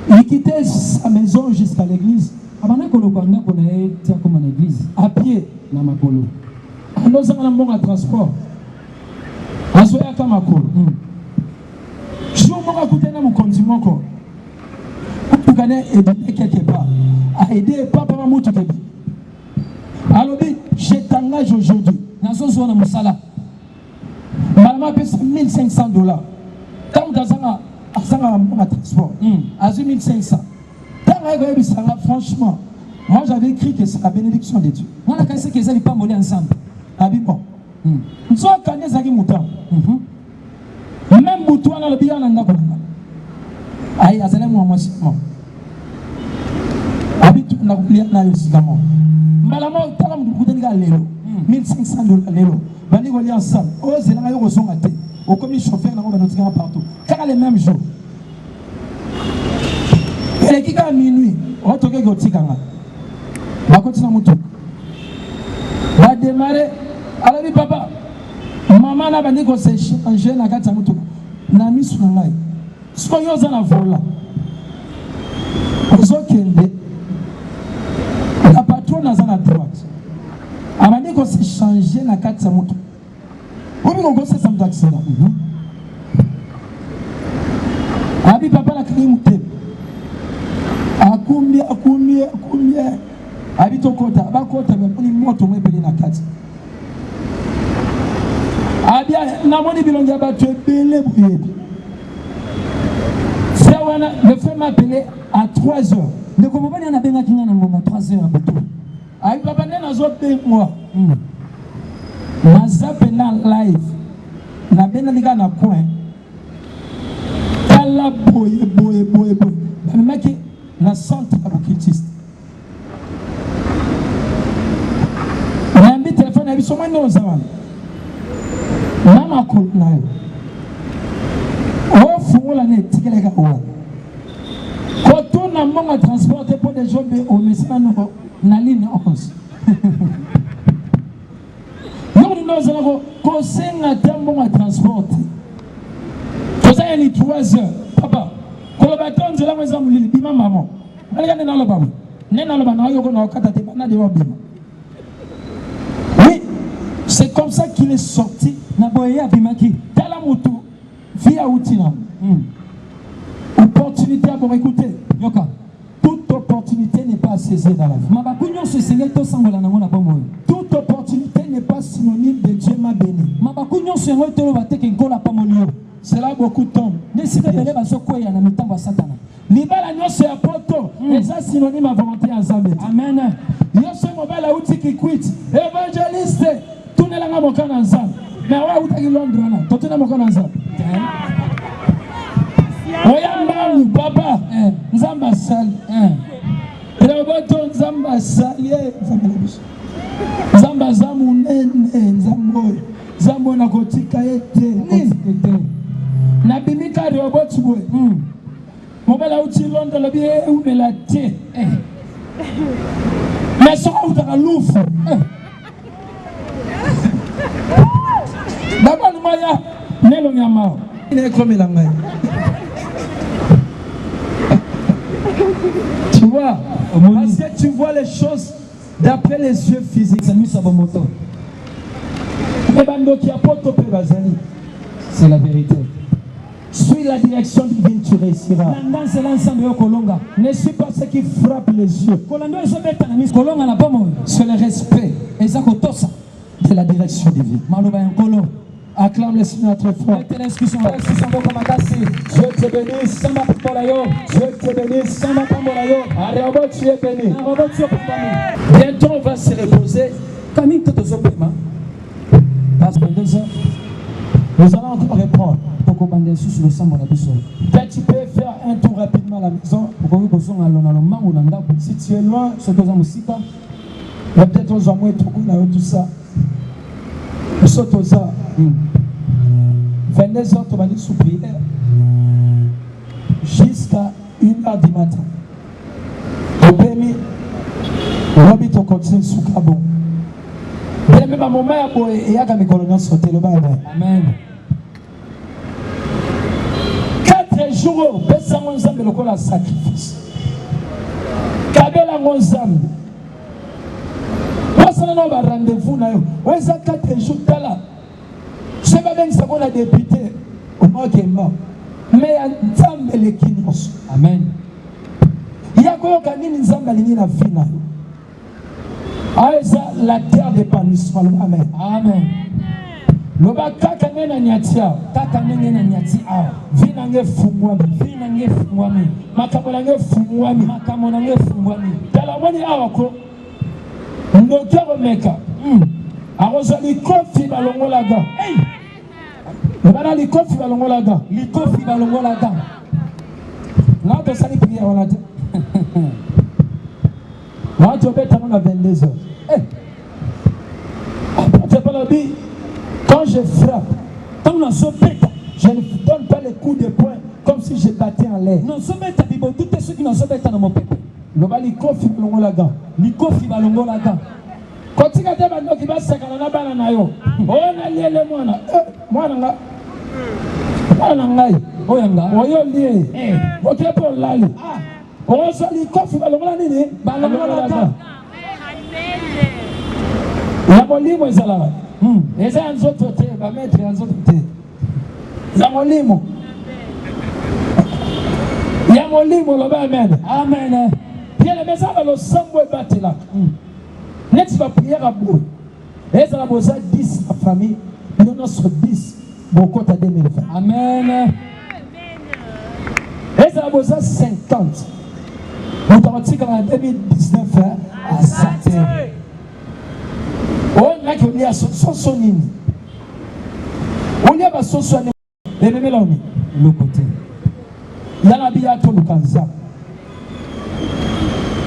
Il quittait sa maison jusqu'à l'église. À pied. Nous avons un bon transport. Je vais écouter mon condiment. Vous connaissez aider quelque part. À aider papa Mamoutou. Alors, je t'engage aujourd'hui. Malama paie $1,500. Quand vous avez un transport, à 1500. Franchement, moi j'avais écrit que c'est la bénédiction de Dieu. On a cassé qu'ils n'allaient pas mourir ensemble. Ah bon. Nous sommes connus à Mouton. Même Mouton, on a le bien en Nakona. Aïe, à Zalem ou à moi, habite on a oublié un aïsigament. Malama, talam du Boudenga Lélo. $1,500 Lélo. Bani Goli ensemble. Oh, c'est là où ils ont été. Au commis chauffeur, on a notre partout. Car les mêmes jours. Et qui à minuit, on va toquer au Tiganga. Va continuer à monter. Va démarrer. Alors, papa, maman n'a pas dit qu'on s'est changé dans la gâte à monter. N'a mis sur la main. Ce qu'on y a dans la vola. Aux autres, la patronne a dans la droite. Elle m'a dit qu'on s'est changé dans la gâte à monter. On va se faire accident. Abi papa la clé monter. A combien Abi to kota, ba kota me poni moto me pele na kati. Abi na moni bilonga ba tu belé bouye. C'est wana le frère m'a appelé à 3 heures. Ne comment pas na benga kinga na ngoma 3 heures bato. Abi papa na zo pe moi. Mazape na live. Na bena liga na coin. Kala boye. Ba maki na centre abokitiste. Na mbi téléphone abi soma no zaman. Mama ko na. O fungola ne tikele ka o. na mbongo transporté pour des gens au messina no na ligne 11. Non nous allons kosenga tambongo transporté. Toza ni 3 heures papa. Kolobaton nzela mweza mulili bima maman. Alika nena lo bamu. Nena lo bana yo ko na okata te bana de wabima. Oui, c'est comme ça qu'il est sorti na boya bimaki. Tala mutu via outina. Opportunité à pour écouter. Yoka. Toute opportunité n'est pas saisie dans la vie. Mabakunyo se seigneur to sangola na ngona bombo. Toute opportunité n'est pas synonyme de Dieu m'a béni. Mabakunyo se ngo to lo bateke ngola pamonio. C'est là beaucoup de temps. Décidez de lever ce quoi y a na mitango à Satan. Libala nyose ya poto, c'est synonyme à volonté à Zambé. Amen. Nyose mobile outi qui quitte. Évangéliste, tout ne langa mokana nzambe. Mais wa outa ki Londres là, tout na mokana nzambe. Oyamba papa, nzamba sal. Roboto nzamba salier, nzamba biso. Nzamba zamu nene, nzambo. Zambo na kotika ete, na bimika robot boy. Mobile outi Londres la bien ou de la té. Mais ça ou dans la louf. D'abord le maya, nelo nyama. Il est comme la main. Tu vois, parce que tu vois les choses d'après les yeux physiques. C'est la vérité. Suis la direction divine, tu réussiras. Ne suis pas ce qui frappe les yeux. C'est le respect de la direction divine. Acclame le Seigneur très fort. Dieu te bénisse. Dieu te bénisse. Tu es béni. Bientôt on va se reposer. Parce que 2 heures, nous allons encore répondre. Peut-être tu peux faire un tour rapidement à la maison. Si tu es loin, peut-être aux hommes tout ça. Nous sommes aux heures. 22 heures, tu vas aller sous prière jusqu'à 1h du matin. Au premier, on va vite continuer sous Kabon. Même à mon mère, il y a des coloniaux sauter le bas. Amen. 4 jours, personne ne sait le sacrifice. Kabela Monzam. Moi, ça n'a pas rendez-vous. Où est-ce que 4 jours là? Je ne sais pas bien si on a député au moins qui est mort. Mais il y a une femme qui est amen. Il y a quoi qui est une femme qui est finale. La terre d'épanouissement. Amen. Amen. Le baka kanena nyatia, kaka nena nyati a. Vinange fumwami, vinange fumwami. Makamolange fumwami, makamolange fumwami. Talamoni awako. Ndokero meka. Aroza likofi balongolaga. Hey. Bana likofi balongolaga. Likofi balongolaga. Là to sali prière on a dit. Là tu peux t'amener à 22 heures. Eh. Tu peux le dire. Quand je frappe, je ne donne pas les coups de poing comme si je battais en l'air. Non, tout ceux qui n'ont pas dans mon pépé. Le balikofi balongolaga. Likofi balongolaga. Quand tu as des gens qui vont se faire un bananayo, on a lié le moine. Moi, on a lié. Ok, pour l'aller. On a lié coffre balongolaga. La molimo est là. Et ça, un autre côté, va mettre un autre côté. La molimo. Ya molimo, le va amen. Amen. Bien, le message va le sambo et battre là. Next va prier à bout. Et ça va poser 10 la famille. Nous sommes 10. Bon côté à 2000 francs. Amen. Et ça va poser 50. Nous avons dit qu'en 2019 à Saturne. On a qu'il y a son sonine. On y a son sonine. Et même là, le côté. Il y a la bière pour le cancer.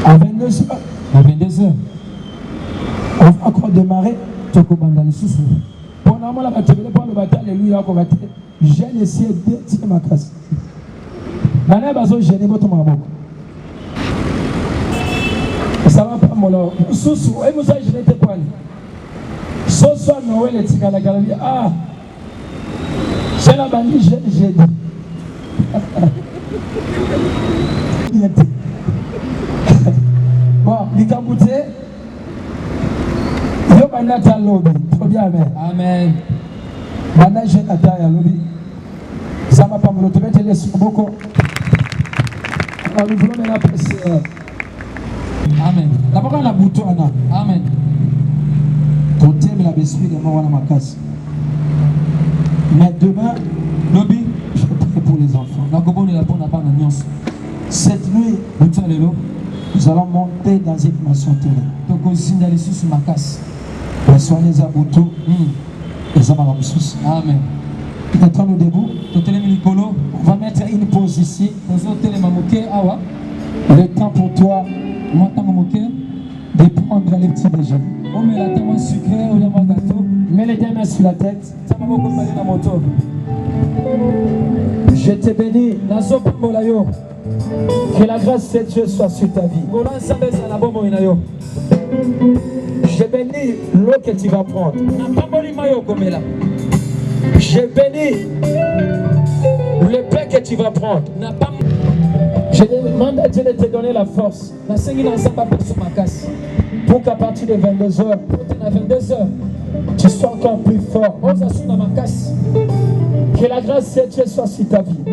À 22 heures. À 22 heures. On va encore démarrer. Toko bandali susu. Pour normalement la bataille, pour le bataille, alléluia, on va dire. J'ai laissé 2 ma casse. Nana bazo gêné votre maman. tamolo susu e musa jete kwani soso Noël etika la galerie ah c'est la bandi j'ai dit bon likabute yo banata lobby to bien amen bana je ata ya lobby sama pamolo to betele suboko nous voulons maintenant passer amen d'abord on a bouton amen côté mais la bespi de moi on a ma casse mais demain lobby je prie pour les enfants la gobo ne la bonne pas na nuance cette nuit nous allons monter dans une dimension télé donc aussi dans les sous ma casse les soigner les aboutou et ça va la amen. Peut-être nous debout. On va mettre une pause ici. Le temps pour toi de prendre les petits déjeuners. Mets les deux mains sur la tête. Je te bénis. Que la grâce de Dieu soit sur ta vie. Je bénis l'eau que tu vas prendre. Je bénis le pain que tu vas prendre. Je demande à Dieu de te donner la force. Pour qu'à partir de 22h, tu sois encore plus fort. Que la grâce de Dieu soit sur ta vie.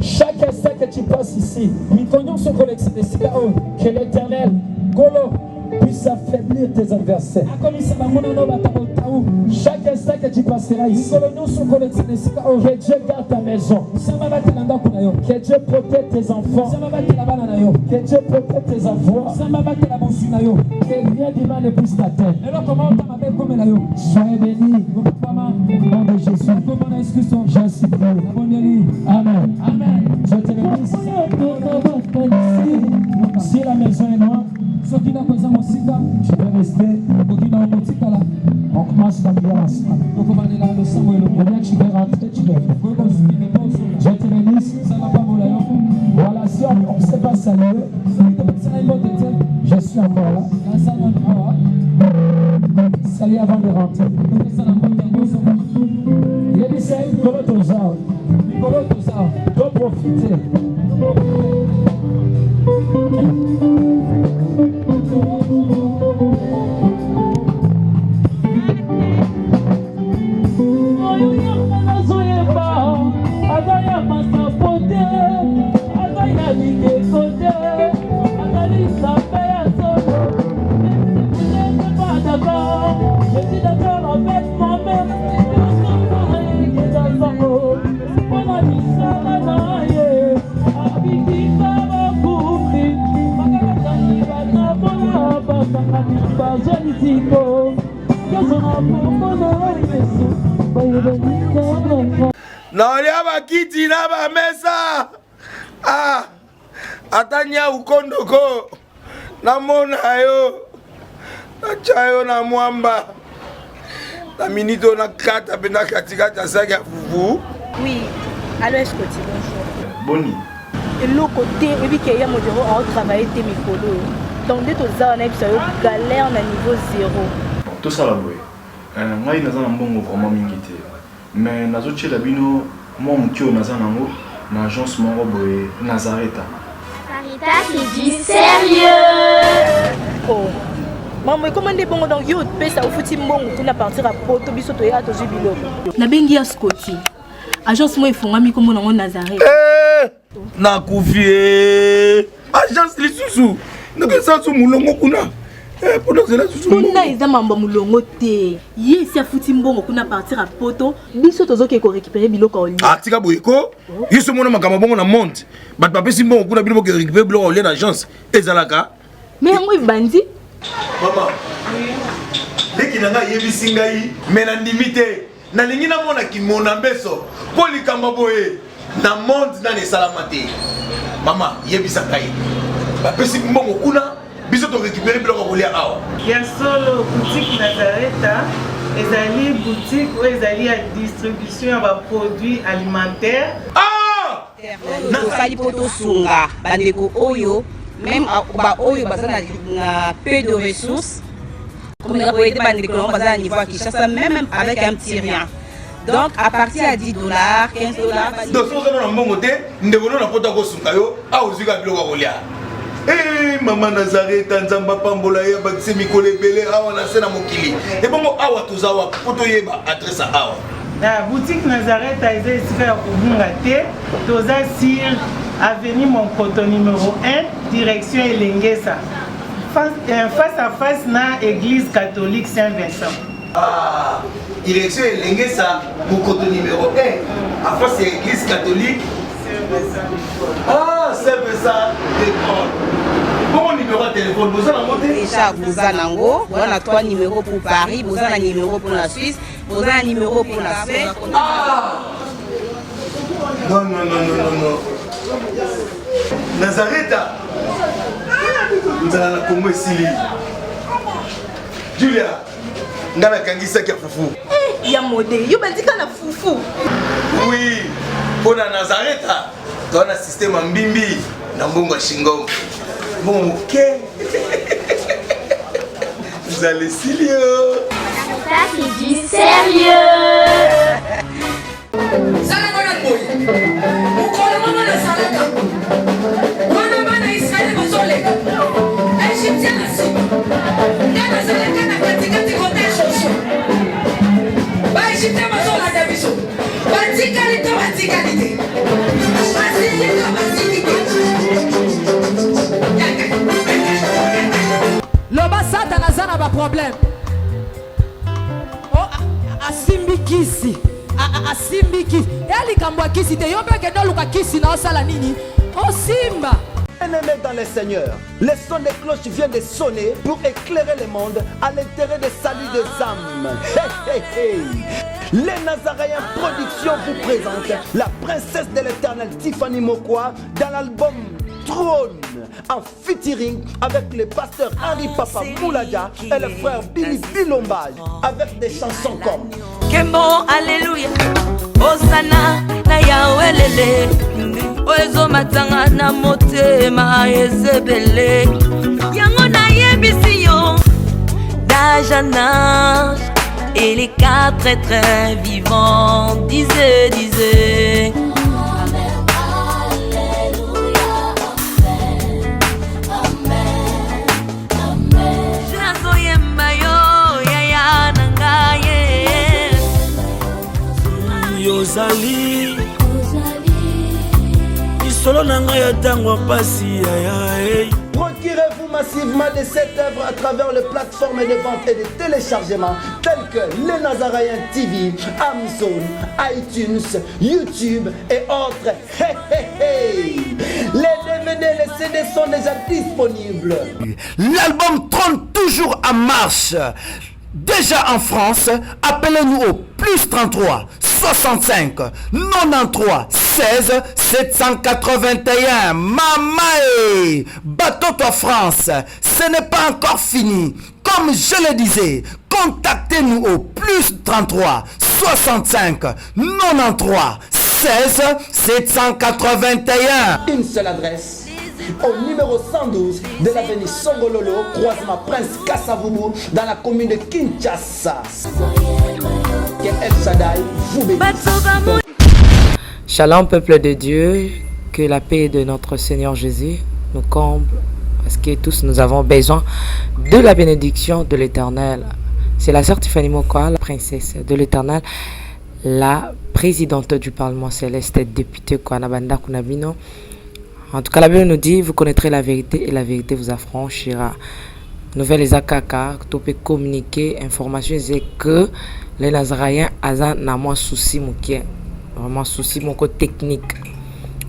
Chaque instant que tu passes ici, que l'Éternel puisse affaiblir tes adversaires. Chaque instant que tu passeras ici, que Dieu garde ta maison, que Dieu protège tes enfants, que Dieu protège tes avoirs, que rien du mal ne puisse t'atteindre. Soyez bénis au nom de Jésus. J'en supplie. Amen. Je te bénis. Si la maison est noire, tu peux rester. On commence la prière ensemble. Tu peux rentrer, tu peux faire. Je te bénisse. Voilà, si on ne sait pas saluer, je suis encore là. Salut avant de rentrer. Il a dit c'est une colotte aux arbres. Donc profiter. Naolia bakiti na ba mesa atanya ukondoko namona yo achayo na mwamba na minito na kata pena katikata saki ya fufu. Oui, alors est-ce que tu bonjour Boni et l'autre côté et puis qu'il y a mon bureau à travailler tes micros donc dès que ça on a galère na niveau 0 tout ça la boy ngai naza na mbongo vraiment mingi te mais nazochela bino moi mukio naza nango na agence moko boye Nazareta. Sarita c'est du sérieux. Oh maman comment des bongo donc yo pesa au futi mbongo kuna partir à poto biso to ya to jibilo na bengi ya Scotty agence moi ifongami comme nango Nazareta na kufie agence lisusu ndeke sansu mulongo kuna pour cela kuna eza mamba mulongo te yesi afuti mbongo kuna partir à poto biso tozoke ko récupérer biloko oli atika boyeko yiso mona makamba bongo na monte bat papesi mbongo kuna biloko ko récupérer biloko oli na agence ezalaka mais yango ibandi mama leki nanga yebisi ngai mais na ndimite na lingi na mona kimona mbeso polikamba boye na monte na nesalama te mama yebisa ngai bapesi mbongo kuna biso to récupérer biloko kolia awa ya solo boutique Nazareta ezali boutique ou ezali ya distribution ya ba produits alimentaires Nakali poto sunga bandeko oyo même oyo baza na peu de ressources comme on peut pas déclarer baza à niveau à Kinshasa même avec un petit rien. Donc à partir à 10 $, 15 $. Donc si vous avez un bon côté, nous devons nous apporter au Sunkayo, à Ozuga Bilogolia. Eh maman Nazareth, Nzamba Pambola, Bakse Mikole Bele, Awa Nasena Mokili. Et bon, Awa Tuzawa, Potoyeba, adresse à Awa. La boutique Nazareth a été ici à Obungate, Toza sur avenue Monkoto numéro 1, direction Elengesa. Face à face na église catholique Saint-Vincent. Ah, direction Elengesa, Monkoto numéro 1, à face à l'église catholique. Ah, Saint-Vincent d'école. Bon numéro de téléphone, vous avez monté déjà, vous avez on a 3 numéros pour Paris, vous avez un numéro pour la Suisse, vous avez un numéro pour la Suède. Ah non. Nazareth, nous allons la Congo Sili. Julia, nous allons kangisa kia foufou. Il y a modé, il y a foufou. Oui, pour Nazareth, tu as un système en bimbi, dans Bongo Shingo. Bon, ok. Vous allez Silio. Ça c'est du sérieux. Loba Satan azana ba problème. Oh asimbi kisi. Asimbi kisi. Eli kambwa kisi te yo peke no luka kisi na osala nini? Oh simba. Bien-aimés dans le Seigneur, le son des cloches vient de sonner pour éclairer le monde à l'intérêt des saluts des âmes. Hey, hey, hey. Les Nazaréens Productions vous présentent la princesse de l'éternel Tiffany Mokwa dans l'album Trône en featuring avec le pasteur Henri Papa Mouladia et le frère Billy Bilombage avec des chansons comme Kembo Alléluia Osana na Yahweh Oezo matanga na motema ezebele Yango na yebisi yo d'âge en âge et les 4 êtres vivants disaient Ozali Isolo nanga ya tango pasi ya. Procurez-vous massivement de cette œuvre à travers les plateformes de vente et de téléchargement telles que Les Nazaréens TV, Amazon, iTunes, YouTube et autres. Hey, hey, hey. Les DVD et les CD sont déjà disponibles. L'album Trône toujours en marche. Déjà en France, appelez-nous au plus 33 65 93 16 781. Mamae, bateau-toi France, ce n'est pas encore fini. Comme je le disais, contactez-nous au plus 33 65 93 16 781. Une seule adresse. Au numéro 112 de l'avenue Songololo, croisement Prince Kassavubu, dans la commune de Kinshasa. Que El Shaddai vous bénisse. Shalom peuple de Dieu, que la paix de notre Seigneur Jésus nous comble, parce que tous nous avons besoin de la bénédiction de l'Éternel. C'est la sœur Tiffany Mokwa, la princesse de l'Éternel, la présidente du Parlement céleste, députée Kwanabanda Kunabino. En tout cas, la Bible nous dit, vous connaîtrez la vérité et la vérité vous affranchira. Nouvelle Ezakaka, tu peux communiquer, information, c'est que les Nazaréens ont un souci, vraiment souci technique.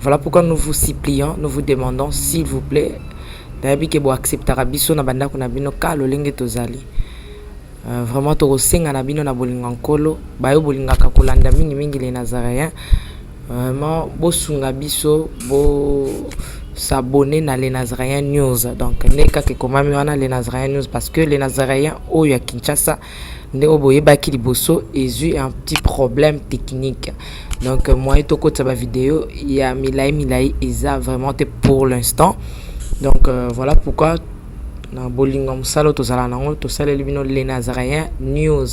Voilà pourquoi nous vous supplions, nous vous demandons, s'il vous plaît, d'ailleurs, accepter Rabiso na banda kunabino ka lolenge tozali. Vraiment, tu resenga na bino na bolinga nkolo, bayo bolinga kakulanda mingi les Nazaréens. Vraiment, bosunga biso, bo s'abonner na les Nazaréens News. Donc, neka ke komami wana les Nazaréens News parce que les Nazaréens oyo ya Kinshasa ne oboye baki liboso ezu un petit problème technique. Donc, moi et toko tsaba vidéo, il y a milai eza vraiment pour l'instant. Donc voilà pourquoi na bolingo musalo tozala nango tosaleli bino les Nazaréens news.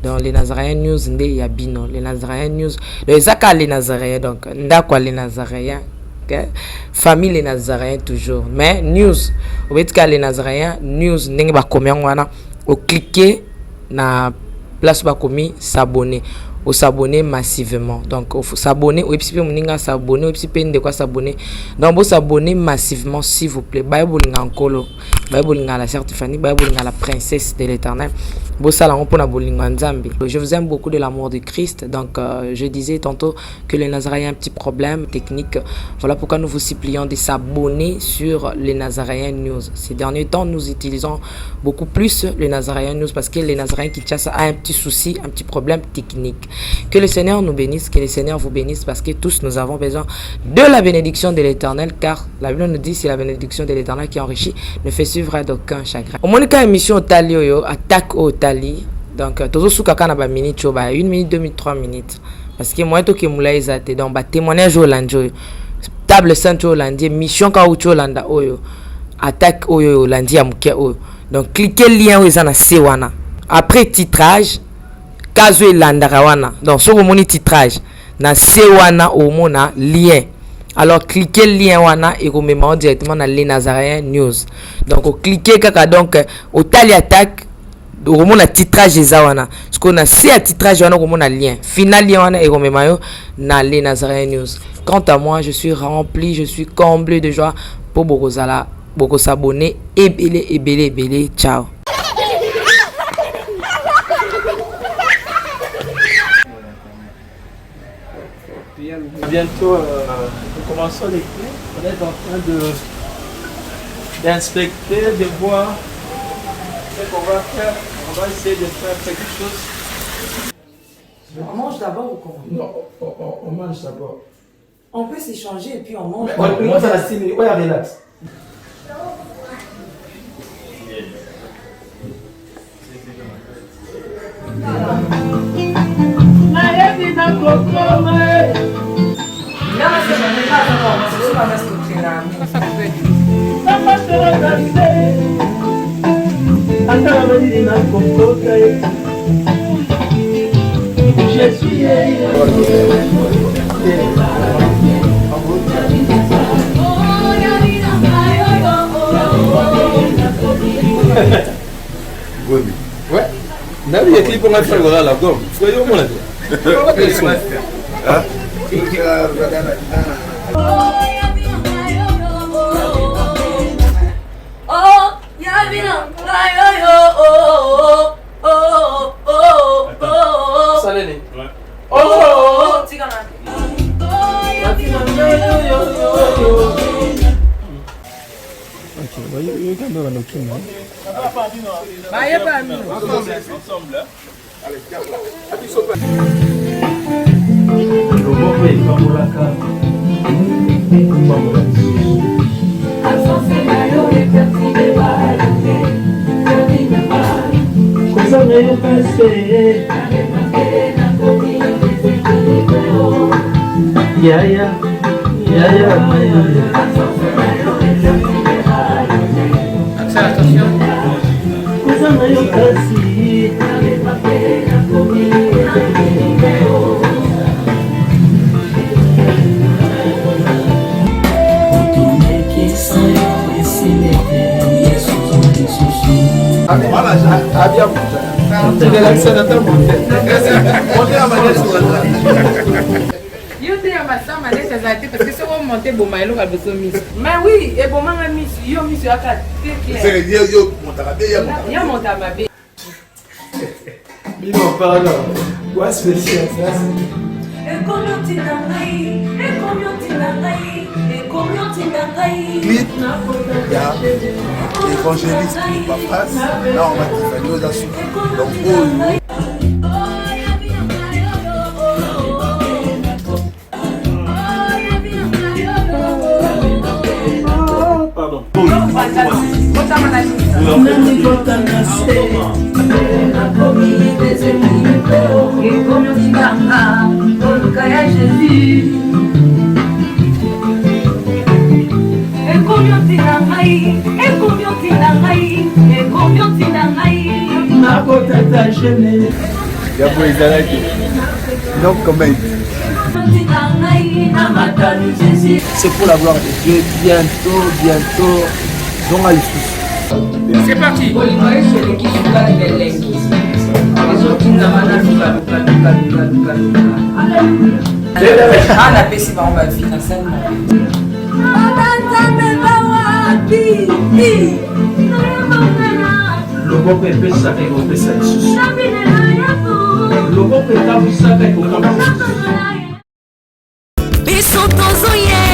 Donc les Nazaréens news nde ya bino les Nazaréens news les aka les Nazaréens donc ndakwa les Nazaréens okay? Famille les Nazaréens toujours mais news obetika les Nazaréens news ndenge ba komi wana o cliquer na place ba komi s'abonner au s'abonner massivement donc il faut s'abonner au epipe moninga s'abonner au epipe de quoi s'abonner donc vous s'abonner massivement s'il vous plaît Bible ngakolo Bible ngala certifié Bible ngala princesse de l'Éternel bo sala on pona bolinga nzambe. Je vous aime beaucoup de l'amour de Christ donc je disais tantôt que les Nazaréens ont un petit problème technique, voilà pourquoi nous vous supplions de s'abonner sur les Nazaréens news. Ces derniers temps nous utilisons beaucoup plus les Nazaréens news parce que les Nazaréens Kinshasa a un petit souci, un petit problème technique. Que le Seigneur nous bénisse, que le Seigneur vous bénisse parce que tous nous avons besoin de la bénédiction de l'Éternel car la Bible nous dit c'est la bénédiction de l'Éternel qui enrichit ne fait suivre d'aucun chagrin. Au moins quand émission au tali yo attaque au tali donc tozo suka kana ba minute yo ba 1 minute 2 minutes 3 minutes parce que moi to ke mula ezate donc ba témoignage au lanjo table sainte au landie mission ka ucho landa oyo attaque oyo landi ya muke oyo donc cliquez lien oyo na sewana après titrage kazo elandaka wana donc sur moni titrage na sewana au mona lien alors cliquez lien wana et vous mettez directement dans les Nazaréens news donc cliquez kaka donc au tali attaque au mona titrage ezawana parce qu'on a si à titrage wana au mona lien final lien wana et vous mettez dans les Nazaréens news. Quant à moi je suis rempli, je suis comblé de joie pour bokozala boko s'abonner et belé ciao. Bientôt, nous commençons les clés. On est en train d'inspecter, de voir ce qu'on va faire. On va essayer de faire quelque chose. On mange d'abord ou comment? Non, on mange d'abord. On peut s'échanger et puis on mange. On mange à la 6 minutes. Ouais, relax. Je suis ouais. N'a vu les clips on a fait la gomme. Soyez au moins là. Salene. Oh, you can do it. Parce que si on monte bon maïlo a besoin de mais oui et bon manga mis yo mis à quatre c'est clair yo yo monte à ma bé Bino pardon quoi spécial ça et combien tinangai et combien tinangai et combien tinangai ya évangéliste Papras là on va te faire aux assumes donc Jésus. Yabo ezalaki. Non comment. C'est pour la gloire de Dieu. Bientôt. Donc à l'issue. C'est parti. Loboko epesaka ekopesa lisusu. Loboko etambwisaka ekokamba lisusu. biso tozoye